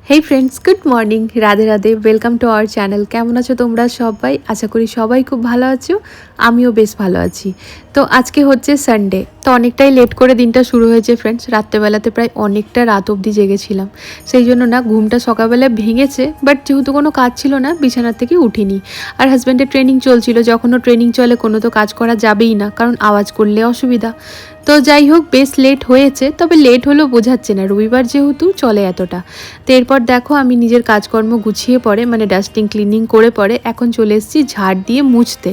Hey friends, good morning, Radhe Radhe, welcome to our channel. কেমন আছো তোমরা সবাই? আশা করি সবাই খুব ভালো আছো, আমিও বেশ ভালো আছি। তো আজকে হচ্ছে সানডে, তো অনেকটাই লেট করে দিনটা শুরু হয়েছে ফ্রেন্ডস। রাত্রেবেলাতে প্রায় অনেকটা রাত অবধি জেগেছিলাম, সেই জন্য না ঘুমটা সকালবেলা ভেঙেছে, বাট যেহেতু কোনো কাজ ছিল না বিছানার থেকে উঠিনি। আর হাজব্যান্ডের ট্রেনিং চলছিল, যখনও ট্রেনিং চলে কোনো তো কাজ করা যাবেই না, কারণ আওয়াজ করলে অসুবিধা। তো যাই হোক, বেশ লেট হয়েছে, তবে লেট হলেও বোঝাচ্ছে না, রবিবার যেহেতু চলে এতটা। তো এরপর দেখো আমি নিজের কাজকর্ম গুছিয়ে পরে, মানে ডাস্টিং ক্লিনিং করে পরে এখন চলে এসেছি ঝাড় দিয়ে মুছতে।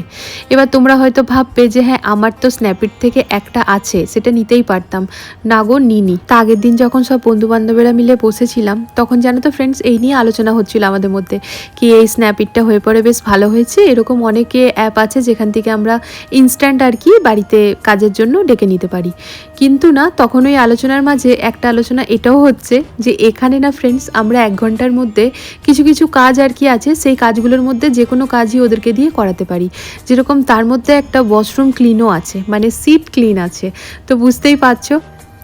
এবার তোমরা হয়তো ভাববে যে হ্যাঁ, আমার তো স্ন্যাপডিট থেকে একটা আছে, সেটা নিতেই পারতাম, না গো নিনি। তা আগের দিন যখন সব বন্ধুবান্ধবেরা মিলে বসেছিলাম, তখন জানো তো ফ্রেন্ডস, এই নিয়ে আলোচনা হচ্ছিল আমাদের মধ্যে, কি এই স্ন্যাপডিটটা হয়ে পড়ে বেশ ভালো হয়েছে। এরকম অনেকে অ্যাপ আছে যেখান থেকে আমরা ইনস্ট্যান্ট আর কি বাড়িতে কাজের জন্য ডেকে নিতে পারি। কিন্তু না, তখন ওই আলোচনার মাঝে একটা আলোচনা এটাও হচ্ছে যে এখানে না ফ্রেন্ডস, আমরা 1 ঘন্টার মধ্যে কিছু কিছু কাজ আর কি আছে, সেই কাজগুলোর মধ্যে যে কোনো কাজই ওদেরকে দিয়ে করাতে পারি। যেরকম তার মধ্যে একটা ওয়াশরুম ক্লিনও আছে, মানে সিট ক্লিন আছে। তো বুঝতেই পারছো,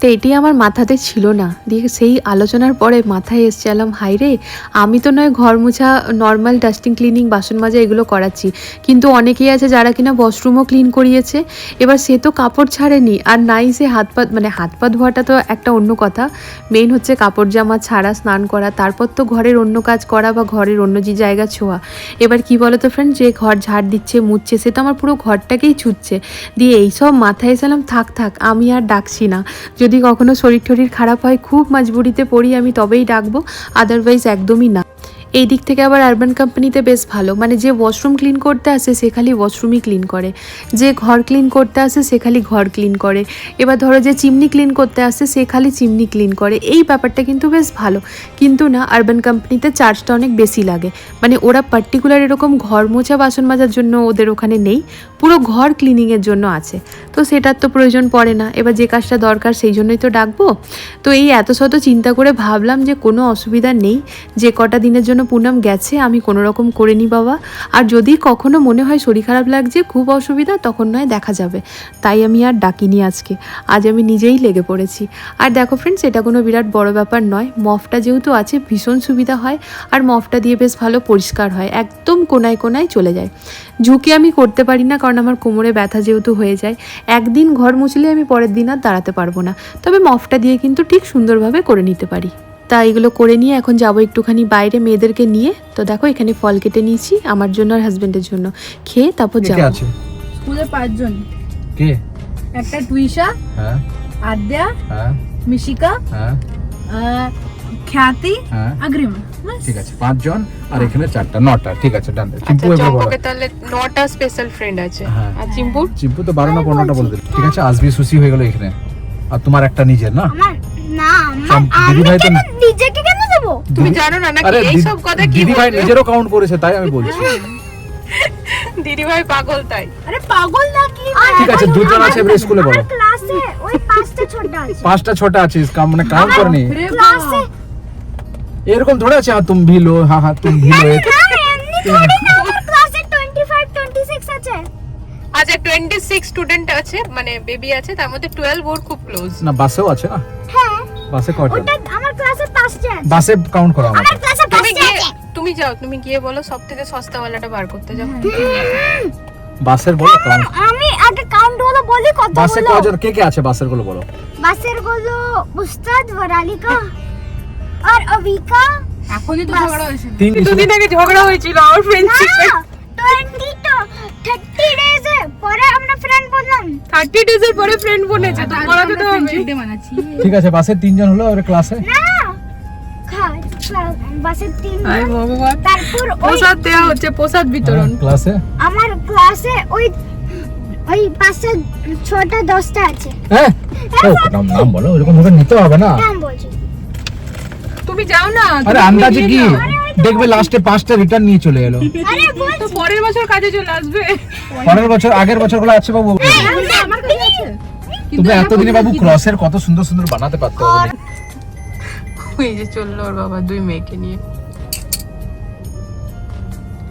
তো এটি আমার মাথাতে ছিল না। দিয়ে সেই আলোচনার পরে মাথায় এসেছিলাম, হাই রে, আমি তো নয় ঘর মোছা, নর্মাল ডাস্টিং ক্লিনিং, বাসন মাজা এগুলো করাচ্ছি, কিন্তু অনেকেই আছে যারা কিনা ওয়াশরুমও ক্লিন করিয়েছে। এবার সে তো কাপড় ছাড়েনি, আর নাই সে হাত পা ধোয়াটা তো একটা অন্য কথা, মেইন হচ্ছে কাপড় জামা ছাড়া স্নান করা, তারপর তো ঘরের অন্য কাজ করা বা ঘরের অন্য যে জায়গা ছোঁয়া। এবার কি বলো তো ফ্রেন্ড, যে ঘর ঝাড় দিচ্ছে মুছছে, সে তো আমার পুরো ঘরটাকেই ছুঁচ্ছে। দিয়ে এইসব মাথায় এসেলাম, থাক আমি আর ডাকছি না। যদি কখনো শরীর টরীর খারাপ হয়, খুব মজবুরিতে পড়ি আমি, তবেই ডাকবো, আদারওয়াইজ একদমই না। এই দিক থেকে আবার আরবান কোম্পানিতে বেশ ভালো, মানে যে ওয়াশরুম ক্লিন করতে আসে সে খালি ওয়াশরুমই ক্লিন করে, যে ঘর ক্লিন করতে আসে সে খালি ঘর ক্লিন করে। এবার ধরো যে চিমনি ক্লিন করতে আসে সে খালি চিমনি ক্লিন করে। এই ব্যাপারটা কিন্তু বেশ ভালো। কিন্তু না, আরবান কোম্পানিতে চার্জটা অনেক বেশি লাগে, মানে ওরা পার্টিকুলার এরকম ঘর মোছা বাসন মাজার জন্য ওদের ওখানে নেই, পুরো ঘর ক্লিনিংয়ের জন্য আছে। তো সেটার তো প্রয়োজন পড়ে না, এবার যে কাজটা দরকার সেই জন্যই তো ডাকবো। তো এই এত শত চিন্তা করে ভাবলাম যে কোনো অসুবিধা নেই, যে কটা দিনের জন্য পুনম গেছে আমি কোনো রকম করে নিই বাবা। আর যদি কখনো মনে হয় শরীর খারাপ লাগছে, খুব অসুবিধা, তখন নয় দেখা যাবে। তাই আমি আর ডাকিনি আজকে, আজ আমি নিজেই লেগে পড়েছি। আর দেখো ফ্রেন্ডস, এটা কোনো বিরাট বড় ব্যাপার নয়, মফটা যেহেতু আছে ভীষণ সুবিধা হয়, আর মফটা দিয়ে বেশ ভালো পরিষ্কার হয়, একদম কোনায় কোনায় চলে যায়। ঝুঁকি আমি করতে পারি না, কারণ আমার কোমরে ব্যথা যেহেতু হয়ে যায়, একদিন ঘর মুছলে আমি পরের দিন আর দাঁড়াতে পারবো না। তবে মফটা দিয়ে কিন্তু ঠিক সুন্দরভাবে করে নিতে পারি। তা এগুলো করে নিয়ে এখন যাবো একটুখানি বাইরে মেয়েদেরকে নিয়ে। তো দেখো এখানে ফল কেটে নিয়েছি আমার জন্য আর হাজবেন্ডের জন্য, খেয়ে তারপর যাবো। স্কুলে 5 জন, কে? একটা টুইশা, হ্যাঁ, আদ্যা, হ্যাঁ, মিশিকা, হ্যাঁ, খ্যাতি, হ্যাঁ, অগ্রিম। ঠিক আছে 5 জন, আর এখানে 4টা 9টা, ঠিক আছে ডান। চিম্পু আচ্ছা, এবার বলো। চম্পকে তাহলে 9টা স্পেশাল ফ্রেন্ড আছে। হ্যাঁ। আর চিম্পুর? চিম্পু তো 12 না 15টা বলে দিল, ঠিক আছে। আসবি সুসি হয়ে গেল এখানে, আর তোমার একটা নিজের না। আমার না, দিদি ভাই তো নিজেকে কেন দেব? তুমি জানো না নাকি এই সব কথা? কি দিদি ভাই নিজেরও কাউন্ট করেছে, তাই আমি বলছি। দিদি ভাই পাগল তাই? আরে পাগল নাকি? ঠিক আছে, দুজন আছে এবার স্কুলে বলো। ক্লাসে ওই 5টা ছোট আছে। 5টা ছোট আছে, মানে কাউন্ট করনি। ক্লাসে এরকম থোড়া আছে তুম ভি লো, হ্যাঁ তুম ভি লো। এমনি থোড়ি না, আমার ক্লাসে 25 26 আছে। আচ্ছা 26 স্টুডেন্ট আছে, মানে বেবি আছে, তার মধ্যে 12 ওর খুব ক্লোজ। না বাসেও আছে না? হ্যাঁ, বাসে কয়টা? ওটা আমার ক্লাসে 5টা আছে। বাসে কাউন্ট করো আমার ক্লাসে 5টা আছে। তুমি যাও, তুমি গিয়ে বলো সব থেকে সস্তা ওয়ালাটা বার করতে যাও। বাসের বলো কাউন্ট। আমি আগে কাউন্ট গুলো বলি, কত বাসে হলো। কয়জন কে কে আছে বাসের গুলো বলো। বাসের গুলো উস্তাদ, ওরালিকা আর অবিকা। এখনই তো ঝগড়া হয়েছিল। দুদিন আগে ঝগড়া হয়েছিল আমার ফ্রেন্ডশিপে। 30 ডেজ পরে আমরা ফ্রেন্ড বললাম। 30 ডেজ এর পরে ফ্রেন্ড বনেছে, তো বলাতে তো হবে। ঠিক আছে, বাসে 3 জন হলো, আর ক্লাসে না বাসে 3 আয় ভগবান, তারপর প্রসাদ দেয়া হচ্ছে, প্রসাদ বিতরণ। ক্লাসে আমার ক্লাসে ওই 5টা 6টা 10টা আছে। হ্যাঁ, ও নাম বলো, এরকম ভাবে নিতে হবে না। নাম বলছি। তুমি যাও না। আরে আন্দাজে কি দেখবে, লাস্টে 5টা রিটার্ন নিয়ে চলে এলো। আরে তো বলছি পরের বছর কাজে চলে আসবে। পরের বছর আগের বছরগুলো আছে বাবু। আমার কাছে আছে। তুমি এতদিনে বাবু ক্রসের কত সুন্দর সুন্দর বানাতে পারতো। ওই যে চললো ওর বাবা 2 মেয়েকে নিয়ে,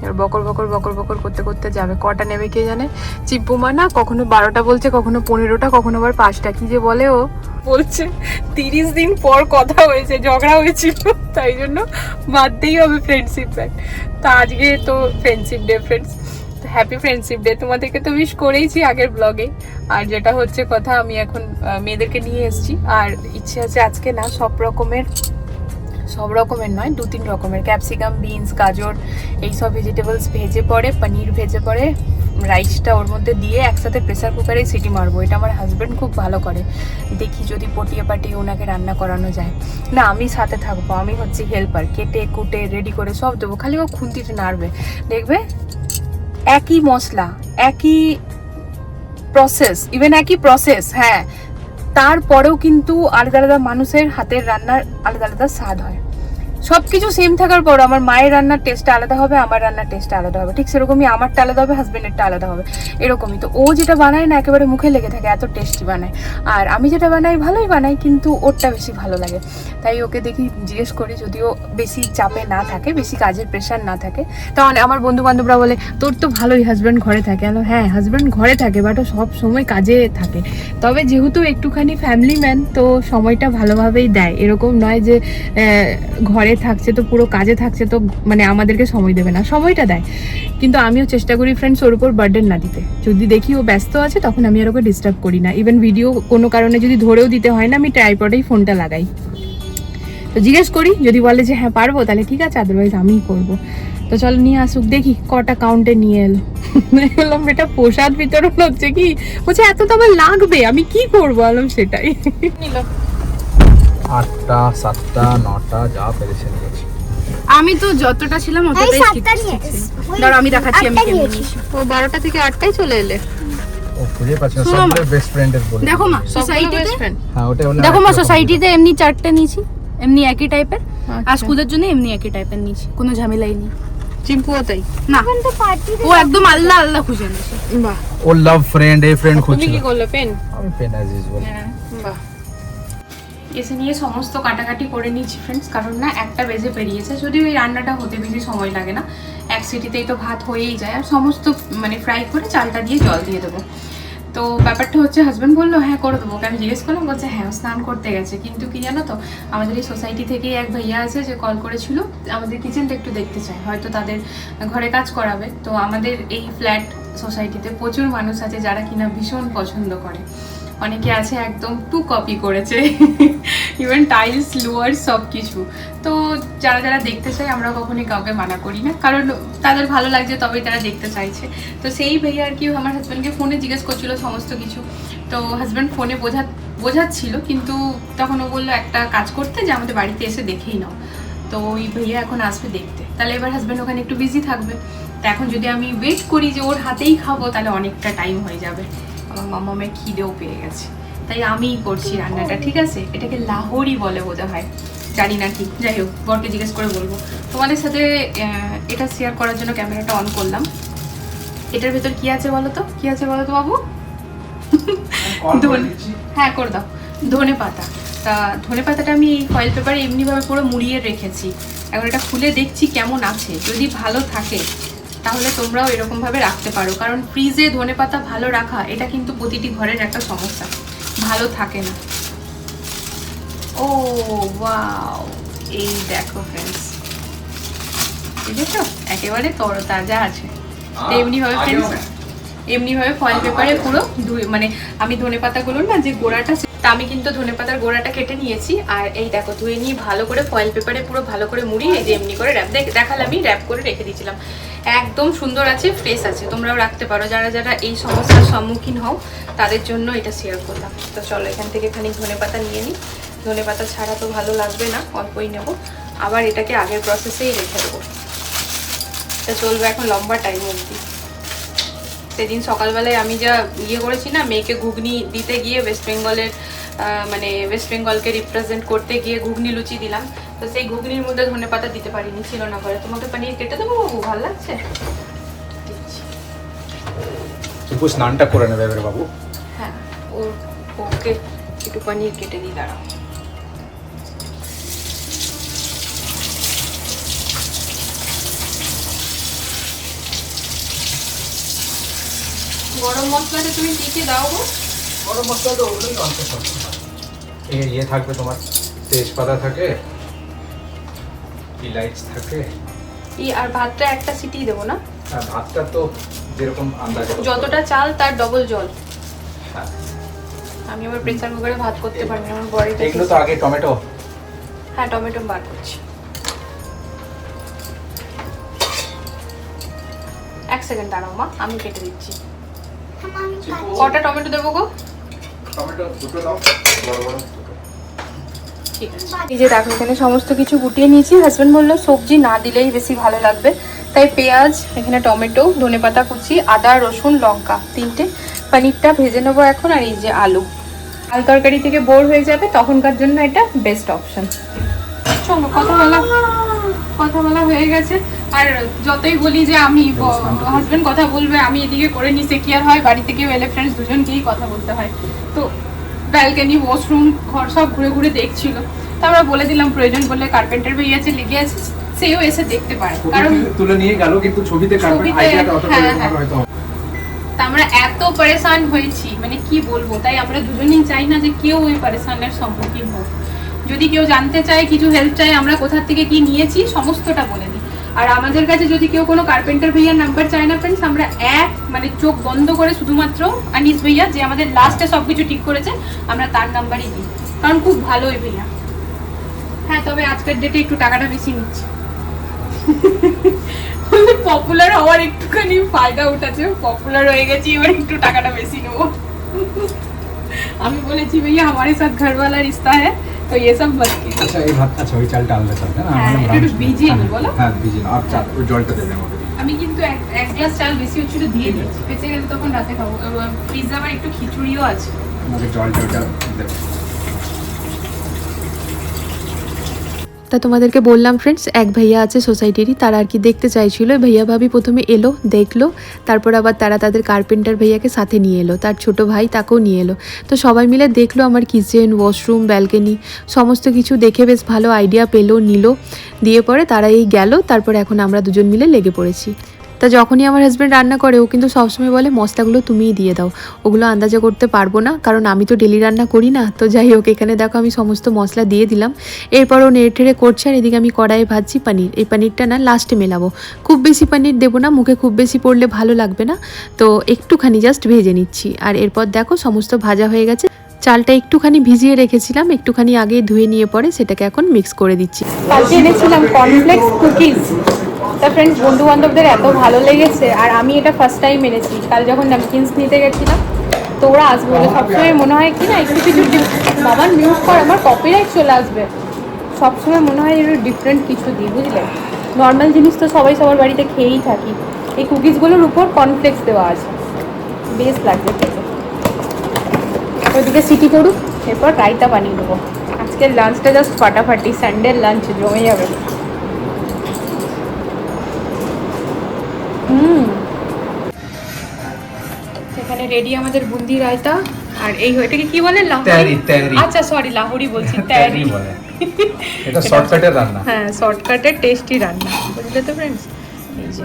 আর বকর বকর বকর বকর করতে করতে যাবে। কটা নেবে কে জানে। চিপ্পু মা না কখনো 12টা বলছে, কখনো 15টা, কখনো আবার 5টা। কি যে বলে ও, বলছে 30 দিন পর কথা হয়েছে, ঝগড়া হয়েছিল। তাই জন্য বাদতেই হবে ফ্রেন্ডশিপ ব্যান্ড। তো আজকে তো ফ্রেন্ডশিপ ডে ফ্রেন্ডস, তো হ্যাপি ফ্রেন্ডশিপ ডে। তোমাদেরকে তো উইশ করেইছি আগের ব্লগে। আর যেটা হচ্ছে কথা, আমি এখন মেয়েদেরকে নিয়ে এসেছি, আর ইচ্ছে আছে আজকে না সব রকমের নয়, 2-3 রকমের ক্যাপসিকাম, বিনস, গাজর এইসব ভেজিটেবলস ভেজে পরে, পনির ভেজে পরে, রাইসটা ওর মধ্যে দিয়ে একসাথে প্রেসার কুকারে সিটি মারবো। এটা আমার হাজব্যান্ড খুব ভালো করে, দেখি যদি পটিয়ে পাটিয়ে ওনাকে রান্না করানো যায়। না, আমি সাথে থাকবো, আমি হচ্ছে হেল্পার, কেটে কুটে রেডি করে সব দেবো, খালি ও খুন্তিতে নাড়বে। দেখবে একই মশলা, একই প্রসেস, ইভেন একই প্রসেস, হ্যাঁ, তারপরেও কিন্তু আলাদা আলাদা মানুষের হাতের রান্নার আলাদা আলাদা স্বাদ হয়। সব কিছু সেম থাকার পর আমার মায়ের রান্নার টেস্টটা আলাদা হবে, আমার রান্নার টেস্টটা আলাদা হবে, ঠিক সেরকমই আমারটা আলাদা হবে, হাজবেন্ডেরটা আলাদা হবে, এরকমই। তো ও যেটা বানায় না একেবারে মুখে লেগে থাকে, এত টেস্টি বানায়। আর আমি যেটা বানাই ভালোই বানাই, কিন্তু ওরটা বেশি ভালো লাগে। তাই ওকে দেখি জিজ্ঞেস করি, যদিও বেশি চাপে না থাকে, বেশি কাজের প্রেশার না থাকে। তাহলে আমার বন্ধু বান্ধবরা বলে তোর তো ভালোই হাজব্যান্ড ঘরে থাকে। হ্যাঁ, হাজব্যান্ড ঘরে থাকে, বাট ও সব সময় কাজে থাকে। তবে যেহেতু একটুখানি ফ্যামিলি ম্যান, তো সময়টা ভালোভাবেই দেয়। এরকম নয় যে ঘরে থাকছে তো পুরো কাজে থাকছে তো মানে আমাদেরকে সময় দেবে না, সময়টা দেয়। কিন্তু আমিও চেষ্টা করি ফ্রেন্ডস ওর উপর বার্ডেন না দিতে। যদি দেখি ও ব্যস্ত আছে তখন আমি আর ওকে ডিস্টার্ব করি না। ইভেন ভিডিও কোনো কারণে যদি ধরেও দিতে হয় না, আমি ট্রাইপডেই ফোনটা লাগাই। তো জিজ্ঞেস করি, যদি বলে যে হ্যাঁ পারবো তাহলে ঠিক আছে, আদারওয়াইজ আমিই করবো। তো চলো নিয়ে আসুক, দেখি কটা কাউন্টে নিয়ে এলো। বললাম এটা প্রসাদ বিতরণ হচ্ছে কি? বলছে এত তো আমার লাগবে, আমি কি করবো? বললাম সেটাই। নিলাম 8টা 7টা 9টা যা পেরেছে নিয়েছি। আমি তো যতটা ছিলাম আমি অতটাই 7টা নিয়ে দাঁড়াও আমি দেখাচ্ছি আমি 8টা কেমন নিয়েছি। নিয়েছি। ও 12টা থেকে 8টায় চলে এলে। ও খুঁজে পাচ্ছে না, শোনো সবগুলো বেস্ট ফ্রেন্ডের বলে। দেখো মা সবগুলো সোসাইটিতে, বেস্ট ফ্রেন্ড। হ্যাঁ ওটা বলে। দেখো মা সোসাইটিতে এমনি 4টা নিয়েছি, এমনি একই টাইপের। আর আচ্ছা। স্কুলের জন্য এমনি একই টাইপের নিয়েছি, কোনো ঝামেলাই নেই। চিম্পুও তাই? না, এখন তো পার্টি ও একদম আল্লাহ আল্লাহ খুঁজে নিয়েছে। বাহ। ও লাভ ফ্রেন্ড, এই ফ্রেন্ড তুমি খুঁজছিল। কি করলে? পেন? আমি পেন অ্যাজ ইউজুয়াল। বাহ। এসে নিয়ে সমস্ত কাটাকাটি করে নিয়েছি ফ্রেন্ডস, কারণ না 1টা বেজে পেরিয়েছে। যদিও এই রান্নাটা হতে বেশি সময় লাগে না, এক সিটিতেই তো ভাত হয়েই যায়। আর সমস্ত মানে ফ্রাই করে চালটা দিয়ে জল দিয়ে দেবো। তো ব্যাপারটা হচ্ছে হাজব্যান্ড বললো হ্যাঁ করে দেবো। আমি জিজ্ঞেস করলাম, বলছে হ্যাঁ স্নান করতে গেছে। কিন্তু কি জানো তো, আমাদের এই সোসাইটি থেকেই এক ভাইয়া আছে যে কল করেছিল, আমাদের কিচেনটা একটু দেখতে চায়, হয়তো তাদের ঘরে কাজ করাবে। তো আমাদের এই ফ্ল্যাট সোসাইটিতে প্রচুর মানুষ আছে যারা কিনা ভীষণ পছন্দ করে। অনেকে আছে একদম টু কপি করেছে, ইভেন টাইলস লোয়ার সব কিছু। তো যারা যারা দেখতে চায় আমরা কখনোই কাউকে মানা করি না, কারণ তাদের ভালো লাগছে তবেই তারা দেখতে চাইছে। তো সেই ভাইয়া আর কি আমার হাজব্যান্ডকে ফোনে জিজ্ঞেস করছিল সমস্ত কিছু। তো হাজব্যান্ড ফোনে বোঝাচ্ছিল, কিন্তু তখন ও বললো একটা কাজ করতে, যে আমাদের বাড়িতে এসে দেখেই নাও। তো ওই ভাইয়া এখন আসবে দেখতে, তাহলে এবার হাজব্যান্ড ওখানে একটু বিজি থাকবে। তো এখন যদি আমি ওয়েট করি যে ওর হাতেই খাবো, তাহলে অনেকটা টাইম হয়ে যাবে। আমার মামামের খিদেও পেয়ে গেছে, তাই আমিই করছি রান্নাটা, ঠিক আছে? এটাকে লাহোরি বলে বোধ হয়, জানি না ঠিক। যাই হোক, বরকে জিজ্ঞেস করে বলবো। তোমাদের সাথে এটা শেয়ার করার জন্য ক্যামেরাটা অন করলাম। এটার ভেতর কি আছে বলো তো? কি আছে বলো তো বাবু? হ্যাঁ করে দাও। ধনে পাতা। তা ধনে পাতাটা আমি এই ফয়েল পেপারে এমনিভাবে পুরো মুড়িয়ে রেখেছি। এখন এটা খুলে দেখছি কেমন আছে। যদি ভালো থাকে তাহলে তোমরাও এরকমভাবে রাখতে পারো, কারণ ফ্রিজে ধনে পাতা ভালো রাখা এটা কিন্তু প্রতিটি ঘরের একটা সমস্যা, ভালো থাকে না। ও ওয়াও, এই দেখো ফ্রেন্ডস, দেখেছো একেবারে তরতাজা আছে। তো এমনিভাবে ফ্রেন্ডস, এমনিভাবে ফয়েল পেপারে পুরো মানে আমি ধনে পাতাগুলোর না যে গোড়াটা, তা আমি কিন্তু ধনে পাতার গোড়াটা কেটে নিয়েছি। আর এই দেখো ধুয়ে নিয়ে ভালো করে ফয়েল পেপারে পুরো ভালো করে মুড়িয়ে এই যে এমনি করে দেখালাম, আমি র্যাপ করে রেখে দিয়েছিলাম। একদম সুন্দর আছে, ফ্রেশ আছে, তোমরাও রাখতে পারো। যারা যারা এই সমস্যার সম্মুখীন হও তাদের জন্য এটা শেয়ার করলাম। তো চলো এখান থেকে খানিক ধনে পাতা নিয়ে নিই। ধনে পাতা ছাড়া তো ভালো লাগবে না, অল্পই নেব। আবার এটাকে আগের প্রসেসেই রেখে দেবো, এটা চলবে এখন লম্বা টাইম অবধি। সেদিন সকালবেলায় আমি যা করেছি না, মেয়েকে ঘুগনি দিতে গিয়ে ওয়েস্ট বেঙ্গলের মানে ওয়েস্ট বেঙ্গলকে রিপ্রেজেন্ট করতে গিয়ে ঘুগনি লুচি দিলাম। তো সেই ঘুগনির মধ্যে ধনে পাতা দিতে পারিনি, ছিল না ঘরে। তোমাকে পনির কেটে দেবো বাবু, ভালো লাগছে? চিপু স্নানটা করে নেবে এবারে বাবু। হ্যাঁ, ওকে একটু পনির কেটে দিই, দাঁড়াও। গরম মশলাতে তুমি কি কি দাও গো? গরম মশলা তো ওগুলোই অল্প থাকবে, থাকবে তোমার তেজপাতা থাকে, ইলাইচ থাকে। আর ভাতটা একটা সিটি দেবো না? আর ভাতটা তো যেরকম আন্দাজে যতটা চাল তার ডবল জল। হ্যাঁ। আমি আবার প্রেসার কুকারে ভাত করতে পারি না, আমার বডিটা। এগুলো তো আগে টমেটো। হ্যাঁ, টমেটো বার করছি। এক সেকেন্ড দাঁড়াও মা, আমি কেটে দিচ্ছি। কটা টমেটো দেবো গো? টমেটো দুটো দাও, বড় বড় দুটো। ঠিক আছে। এই যে দেখো এখানে সমস্ত কিছু গুটিয়ে নিয়েছি। হাজবেন্ড বললো সবজি না দিলেই বেশি ভালো লাগবে, তাই পেঁয়াজ, এখানে টমেটো, ধনেপাতা কুচি, আদা, রসুন, লঙ্কা, 3টে। পনিরটা ভেজে নেবো এখন। আর এই যে আলু। আলু তরকারি থেকে বোর হয়ে যাবে, তখনকার জন্য এটা বেস্ট অপশন। চলো, কথা বলা হয়ে গেছে। আর যতই বলি যে আমি, হাজবেন্ড কথা বলবে, আমি এদিকে করে নিতে কি আর হয়, বাড়ি থেকেও এলে ফ্রেন্ডস দুজনকেই কথা বলতে হয়। তো ব্যালকনি, ওয়াশরুম, ঘর সব ঘুরে ঘুরে দেখছিল। তো আমরা বলে দিলাম প্রয়োজন বললে কার্পেন্টার ভাই আছে, লেগে আছে, সেও এসে দেখতে পারে। কারণ তুলে নিয়ে গেল, কিন্তু ছবিতে আইডিয়াটা অতটা ভালো হয়তো। তা আমরা এত পরেশান হয়েছি, মানে কি বলবো। তাই আমরা দুজনেই চাই না যে কেউ ওই পরেশানের সম্মুখীন হোক। যদি কেউ জানতে চায়, কিছু হেল্প চায়, আমরা কোথা থেকে কি নিয়েছি সমস্তটা বলে দিই। আর আমাদের কাছে যদি কেউ কোনো কার্পেন্টার ভাইয়ার নাম্বার চায় না ফ্রেন্ডস, আমরা মানে চোখ বন্ধ করে শুধুমাত্র আনিস ভাইয়া, যে আমাদের লাস্টে সবকিছু ঠিক করেছে, আমরা তার নাম্বারই দিই। কারণ খুব ভালো ওই ভাইয়া। হ্যাঁ, তবে আজকের ডেটে একটু টাকাটা বেশি নিচ্ছে। পপুলার হওয়ার একটুখানি ফায়দা উঠেছে, পপুলার হয়ে গেছি, এবার একটু টাকাটা বেশি নেবো। আমি বলেছি ভাইয়া हमारे साथ घर वाला रिश्ता है, तो ये सब मत कीजिए। আচ্ছা, এই ভাত, আচ্ছা ওই চালটা আলাদা চাল না? হ্যাঁ, একটু ভিজিয়ে নি বলো। হ্যাঁ, ভিজিয়ে আর চাল, ওই জলটা দেবে আমাকে। আমি কিন্তু এক গ্লাস চাল বেশি হচ্ছিল দিয়ে দিয়েছি, বেঁচে গেলে তখন রাতে খাবো। ফ্রিজে আবার একটু খিচুড়িও আছে। আমাকে জলটা ওটা দেবে। তা তোমাদেরকে বললাম ফ্রেন্ডস, এক ভাইয়া আছে সোসাইটিরই, তারা আর কি দেখতে চাইছিল। ভাইয়া ভাবি প্রথমে এলো, দেখলো, তারপর আবার তারা তাদের কার্পেন্টার ভাইয়াকে সাথে নিয়ে এলো, তার ছোট ভাই তাকেও নিয়ে এলো। তো সবাই মিলে দেখলো আমার কিচেন, ওয়াশরুম, ব্যালকনি সমস্ত কিছু দেখে বেশ ভালো আইডিয়া পেলো, নিল। দিয়ে পরে তারা এই গেল। তারপর এখন আমরা দুজন মিলে লেগে পড়েছি। তা যখনই আমার হাজব্যান্ড রান্না করে, ও কিন্তু সবসময় বলে মশলাগুলো তুমিই দিয়ে দাও, ওগুলো আন্দাজে করতে পারবো না, কারণ আমি তো ডেলি রান্না করি না। তো যাই হোক, এখানে দেখো আমি সমস্ত মশলা দিয়ে দিলাম। এরপর ও নেড়ে ঠেড়ে করছে। আর এদিকে আমি কড়াইয়ে ভাজছি পনির। এই পনিরটা না লাস্টে মেলাবো, খুব বেশি পনির দেবো না, মুখে খুব বেশি পড়লে ভালো লাগবে না। তো একটুখানি জাস্ট ভেজে নিচ্ছি। আর এরপর দেখো সমস্ত ভাজা হয়ে গেছে। চালটা একটুখানি ভিজিয়ে রেখেছিলাম, একটুখানি আগে ধুয়ে নিয়ে পরে সেটাকে এখন মিক্স করে দিচ্ছি। কালকে এনেছিলাম কর্নফ্লেক্স কুকিজ। তা ফ্রেন্ডস, বন্ধু বান্ধবদের এত ভালো লেগেছে। আর আমি এটা ফার্স্ট টাইম এনেছি। কাল যখন নামকিন্স নিতে গেছিলাম, তো ওরা আসবে বলে সবসময় মনে হয় কি না একটু কিছু বাবার মিউট কর, আমার কপিরাইট চলে আসবে। সবসময় মনে হয় একটু ডিফারেন্ট কিছু দিই, বুঝলে। নর্মাল জিনিস তো সবাই সবার বাড়িতে খেয়েই থাকি। এই কুকিজগুলোর উপর কর্নফ্লেক্স দেওয়া আছে, বেশ লাগছে খেতে। ওইদিকে সিটি করুক, এরপর রায়তা বানিয়ে দেবো। আজকের লাঞ্চটা জাস্ট ফাটাফাটি, সানডের লাঞ্চ জমে যাবে। এখানে রেডি আমাদের বুন্দি রায়তা। আর এই এটাকে কি বলে? তেহারি, তেহারি। আচ্ছা সরি, লাহোরি বলছি, তেহারি বলে। এটা শর্টকাটের রান্না। হ্যাঁ, শর্টকাটের টেস্টি রান্না, বুঝলে তো ফ্রেন্ডস। এই যে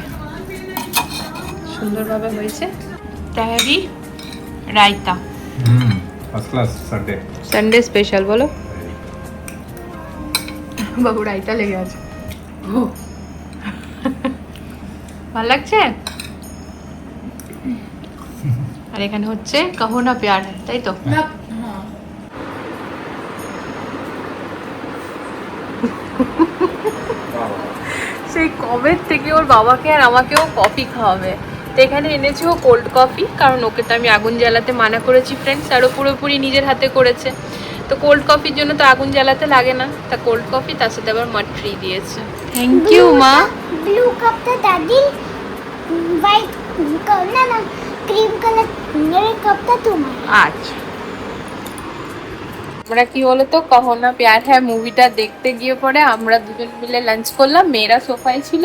সুন্দরভাবে হয়েছে tehari raita. First class Sunday. Sunday special বলো। বাবু রায়তা লেগে আছে। ভালো লাগছে। আর এখানে হচ্ছে কাহো না প্যার হ্যায়, তাই তো? সেই কবে থেকে ওর বাবাকে আর আমাকেও কফি খাওয়াবে। তো এখানে এনেছি ও কোল্ড কফি, কারণ ওকে তো আমি আগুন জ্বালাতে মানা করেছি ফ্রেন্ডস, আর ও পুরোপুরি নিজের হাতে করেছে। তো কোল্ড কফির জন্য তো আগুন জ্বালাতে লাগে না, তা কোল্ড কফি, তার সাথে আবার মাড ফ্রি দিয়েছে। থ্যাংক ইউ মা। ব্লু কাপটা দাদি, হোয়াইট না না ক্রিম কালার মেরে কাপটা তোমার। আচ্ছা, আমরা কি বলতো কাহো না প্যার হ্যায় মুভিটা দেখতে গিয়ে পরে আমরা দুজন মিলে লাঞ্চ করলাম। মেয়েরা সোফায় ছিল,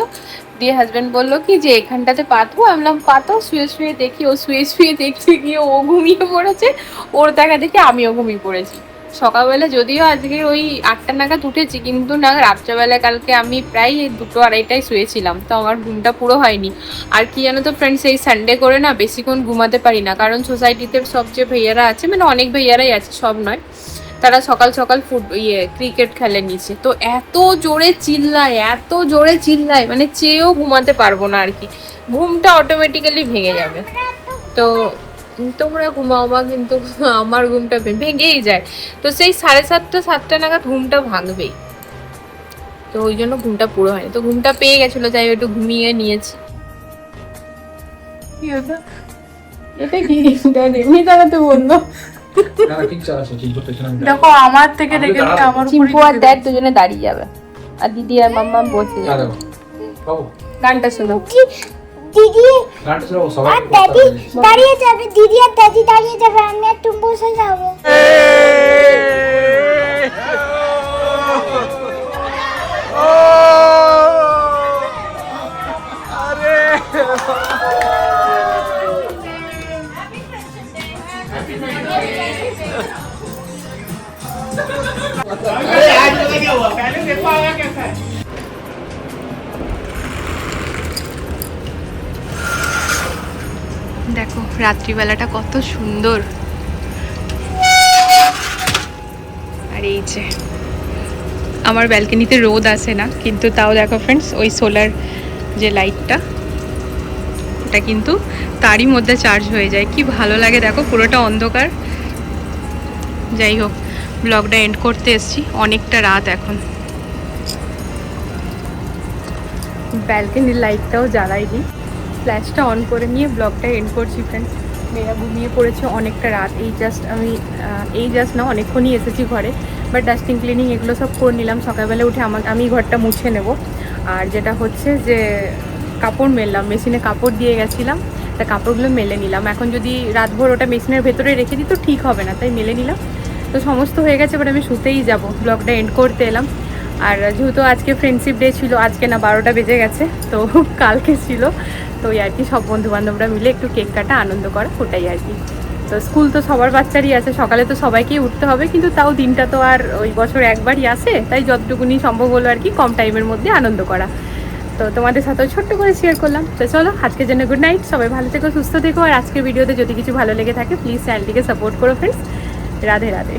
দিয়ে হাজবেন্ড বললো কি যে এখানটাতে পাতবো। আমি বললাম পাতো, শুয়ে শুয়ে দেখি। ও শুয়ে শুয়ে দেখতে গিয়ে ও ঘুমিয়ে পড়েছে, ওর দেখা দেখে আমিও ঘুমিয়ে পড়েছি। সকালবেলা যদিও আজকে ওই 8টা নাগাদ উঠেছি, কিন্তু না রাত্রেবেলা কালকে আমি প্রায় 2-2:30টায় শুয়েছিলাম, তো আমার ঘুমটা পুরো হয়নি। আর কি জানো তো ফ্রেন্ডস, এই সানডে করে না বেশিক্ষণ ঘুমাতে পারি না, কারণ সোসাইটিতে সব যে ভাইয়ারা আছে, মানে অনেক ভাইয়ারাই আছে, সব নয়। তারা সকাল সকাল ক্রিকেট খেলে নিচে, তো এত জোরে চিল্লায় মানে চেয়েও ঘুমাতে পারবো না আর কি, ঘুমটা অটোমেটিক্যালি ভেঙে যাবে। তো তোমরা ঘুমাও বা, কিন্তু আমার ঘুমটা ভেঙেই যায়। তো সেই 7:30 নাগাদ ঘুমটা ভাঙবেই, তো ওই জন্য ঘুমটা পুরো হয়নি। তো ঘুমটা পেয়ে গেছিলো, যাই একটু ঘুমিয়ে নিয়েছি। এটা কি এমনি দাঁড়াতে বললো? দেখো আমার থেকে দেখে আমার চিম্পু আর দেখ দুজনে দাঁড়িয়ে যাবে, আর দিদি আর মাম্মা বসে যাবে। গানটা শোনো। দিদি আর দাদি দাঁড়িয়ে যাবে, দিদি আর দাদি দাঁড়িয়ে যাবে, আমি আর তুমি বসে যাবো। দেখো রাত্রিবেলাটা কত সুন্দর। আর এই যে আমার ব্যালকনিতে রোদ আসে না, কিন্তু তাও দেখো ফ্রেন্ডস, ওই সোলার যে লাইটটা, ওটা কিন্তু তারই মধ্যে চার্জ হয়ে যায়। কি ভালো লাগে দেখো, পুরোটা অন্ধকার। যাই হোক, ব্লগটা এন্ড করতে এসেছি, অনেকটা রাত এখন। ব্যালকনির লাইটটাও জ্বালাইনি, ফ্ল্যাশটা অন করে নিয়ে ব্লগটা এন্ড করছি ফ্রেন্ডস। মেয়েরা ঘুমিয়ে পড়েছে, অনেকটা রাত। এই জাস্ট না, অনেকক্ষণই এসেছি ঘরে, বাট ডাস্টিং ক্লিনিং এগুলো সব করে নিলাম। সকালবেলা উঠে আমি ঘরটা মুছে নেব। আর যেটা হচ্ছে যে কাপড় মেললাম, মেশিনে কাপড় দিয়ে গেছিলাম, তা কাপড়গুলো মেলে নিলাম। এখন যদি রাতভর ওটা মেশিনের ভেতরে রেখে দিই তো ঠিক হবে না, তাই মেলে নিলাম। তো সমস্ত হয়ে গেছে, এবার আমি শুতেই যাব। ব্লগটা এন্ড করতে এলাম। আর যেহেতু আজকে ফ্রেন্ডশিপ ডে ছিল, আজকে না 12টা বেজে গেছে, তো কালকে ছিল, তো ওই আর কি সব বন্ধুবান্ধবরা মিলে একটু কেক কাটা, আনন্দ করা, ওটাই আর কি। তো স্কুল তো সবার বাচ্চারই আছে, সকালে তো সবাইকেই উঠতে হবে, কিন্তু তাও দিনটা তো আর ওই বছর একবারই আসে, তাই যতটুকুনি সম্ভব হলো আর কি কম টাইমের মধ্যে আনন্দ করা। তো তোমাদের সাথেও ছোট্ট করে শেয়ার করলাম। তো চলো আজকের জন্য গুড নাইট, সবাই ভালো থেকো, সুস্থ থেকো। আর আজকের ভিডিওতে যদি কিছু ভালো লেগে থাকে প্লিজ চ্যানেলটিকে সাপোর্ট করো ফ্রেন্ডস। রাধে রাধে।